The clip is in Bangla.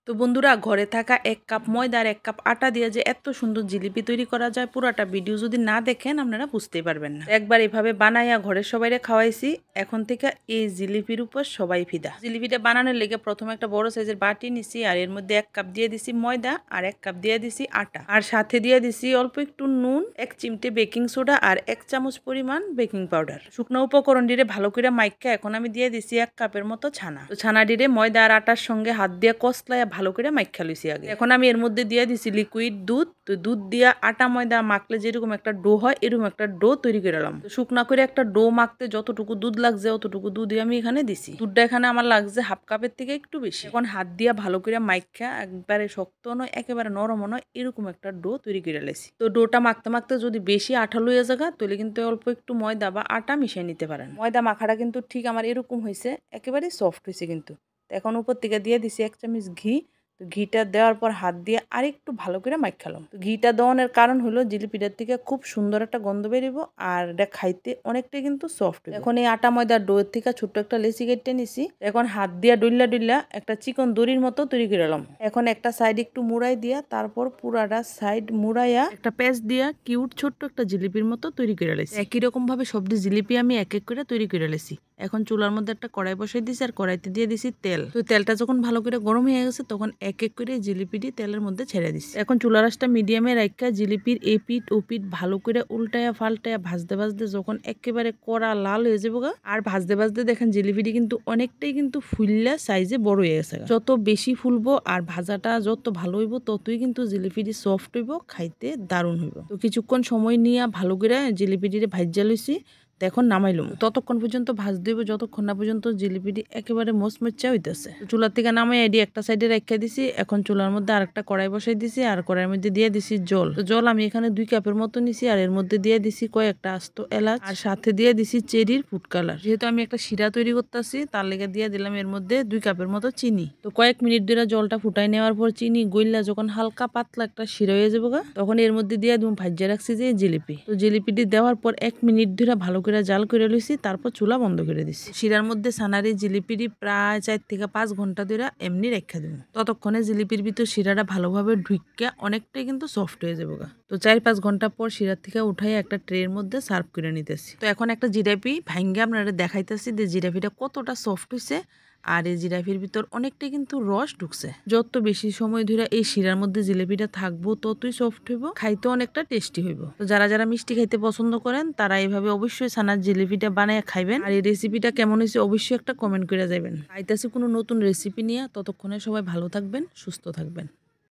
তো বন্ধুরা, ঘরে থাকা 1 কাপ ময়দা আর 1 কাপ আটা দিয়ে যে এত সুন্দর জিলিপি তৈরি করা যায়, পুরাটা ভিডিও যদি না দেখেন আপনারা বুঝতেই পারবেন না। একবার এভাবে বানাইয়া ঘরের সবাইরে খাওয়াইছি, এখন থেকে এই জিলিপির উপর সবাই ফিদা। জিলিপিটা বানানোর লেগে প্রথমে একটা বড় সাইজের বাটি নিছি, আর এর মধ্যে 1 কাপ দিয়ে দিছি ময়দা আর 1 কাপ দিয়ে দিছি আটা, আর সাথে দিয়ে দিছি অল্প একটু নুন, 1 চিমটে বেকিং সোডা আর 1 চামচ পরিমাণ বেকিং পাউডার। শুকনো উপকরণ ডিরে ভালো করে মাইকা এখন আমি দিয়ে দিছি 1 কাপের মতো ছানা। তো ছানা ডিরে ময়দা আর আটার সঙ্গে হাত দিয়ে কসলাইয়া ভালো করে মাইখা লইছি আগে। এখন আমি এর মধ্যে দিয়ে দিছি লিকুইড দুধ। তো দুধ দিয়া আটা ময়দা মাখলে যেরকম একটা ডো হয়, এরকম একটা ডো তৈরি করে এলাম। তো শুকনা করে একটা ডো মাখতে যতটুকু দুধ লাগছে অতটুকু দুধই আমি এখানে দিছি। দুধটা এখানে আমার লাগছে হাফ কাপের থেকে একটু বেশি। এখন হাত দিয়া ভালো করে মাইখা, একবারে শক্ত নয় একেবারে নরম নয়, এরকম একটা ডো তৈরি করে লাইছি। তো ডোটা মাখতে মাখতে যদি বেশি আঠালো হয়ে যায় তাহলে কিন্তু অল্প একটু ময়দা বা আটা মিশিয়ে নিতে পারেন। ময়দা মাখাটা কিন্তু ঠিক আমার এরকম হয়েছে, একেবারে সফট হয়েছে কিন্তু। এখন উপর থেকে দিয়ে দিছি 1 চামচ ঘি। তো ঘিটা দেওয়ার পর হাত দিয়ে আরেকটু ভালো করে মাখালাম। তো ঘিটা দেওয়ানোর কারণ হলো জিলিপিটার থেকে খুব সুন্দর একটা গন্ধ বেরিব, আর এটা খাইতে অনেকটাই কিন্তু সফট। এখন এই আটা ময়দার ডোয়ের থেকে ছোট্ট একটা লেচি কেটে নিছি। এখন হাত দিয়া ডুইলা ডুইলা একটা চিকন দড়ির মতো তৈরি করে এলাম। এখন একটা সাইড একটু মুড়াই দিয়া, তারপর পুরাটা সাইড মুড়াইয়া একটা পেঁচ দিয়া কিউট ছোট্ট একটা জিলিপির মতো তৈরি করে লেছি। একই রকম ভাবে সবজি জিলিপি আমি এক এক করে তৈরি করে লেছি। এখন চুলার মধ্যে একটা কড়াই বসাই দিছি, আর কড়াইতে দিয়ে দিছি তেল। তো তেলটা যখন ভালো করে গরম হয়ে গেছে তখন এক এক করে জিলিপিটি তেলের মধ্যে ছেড়ে দিছি। এখন চুলার আঁচটা মিডিয়ামে রাখা জিলিপির এই পিঠ ও পিঠ ভালো করে উল্টায়া ফাল্টায়া ভাজতে ভাজতে যখন একেবারে কড়া লাল হয়ে যাবো গা, আর ভাজতে ভাজতে দেখেন জিলিপিটি কিন্তু অনেকটাই কিন্তু ফুললা সাইজে বড় হয়ে গেছে। যত বেশি ফুলবো আর ভাজাটা যত ভালো হইব ততই কিন্তু জিলিপিটি সফট হইব, খাইতে দারুণ হইব। তো কিছুক্ষণ সময় নিয়ে ভালো করে জিলিপিটিরে ভাজা লইছি। এখন নামাইলুম। ততক্ষণ পর্যন্ত ভাজ দিব যতক্ষণ না পর্যন্ত জিলিপিটি একেবারে মোচমোচা হইতেছে। চুলার থেকে নামাই এডি একটা সাইডে রেখে দিছি। এখন চুলার মধ্যে আরেকটা কড়াই বসাই দিছি, আর কড়াইয়ের মধ্যে দিয়ে দিছি জল। তো জল আমি এখানে 2 কাপের মতো নিছি, আর এর মধ্যে দিয়ে দিছি কয়েকটা আস্ত এলাচ, আর সাথে দিয়ে দিছি চেরির ফুড কালার। যেহেতু আমি একটা শিরা তৈরি করতেছি তার লেগে দিয়ে দিলাম এর মধ্যে 2 কাপের মতো চিনি। তো কয়েক মিনিট ধরে জলটা ফুটাই নেওয়ার পর চিনি গইলা যখন হালকা পাতলা একটা শিরা হয়ে যাবো গা, তখন এর মধ্যে দিয়ে তুমি ভাজিয়ে রাখছি যে জিলিপি। তো জিলিপিটি দেওয়ার পর 1 মিনিট ধরে ভালো করে জাল করে লইছি, তারপর চুলা বন্ধ করে দিছি। শিরার মধ্যে ছানারি জিলিপিটি প্রায় 4 থেকে 5 ঘন্টা ধরে এমনি রেখে দিব। ততক্ষণে জিলিপির ভিতর শিরাটা ভালোভাবে ঢুইকা অনেকটাই কিন্তু সফট হয়ে যাবো গা। তো 4-5 ঘন্টা পর শিরার থেকে উঠাই একটা ট্রের মধ্যে সার্ভ করে নিতেছি। তো এখন একটা জিলাপি ভাঙ্গে আপনারা দেখাইতেছি যে জিলাপিটা কতটা সফট হয়েছে, আর এই জিলাপির ভিতর অনেকটাই কিন্তু রস ঢুকছে। যত বেশি সময় ধরে এই শিরার মধ্যে জিলাপিটা থাকবো ততই সফট হইব, খাইতে অনেকটা টেস্টি হইব। তো যারা যারা মিষ্টি খাইতে পছন্দ করেন তারা এইভাবে অবশ্যই ছানার জিলিপিটা বানায় খাইবেন। আর এই রেসিপিটা কেমন হয়েছে অবশ্যই একটা কমেন্ট করে যাবেন। খাইতেছি কোনো নতুন রেসিপি নিয়ে। ততক্ষণে সবাই ভালো থাকবেন, সুস্থ থাকবেন।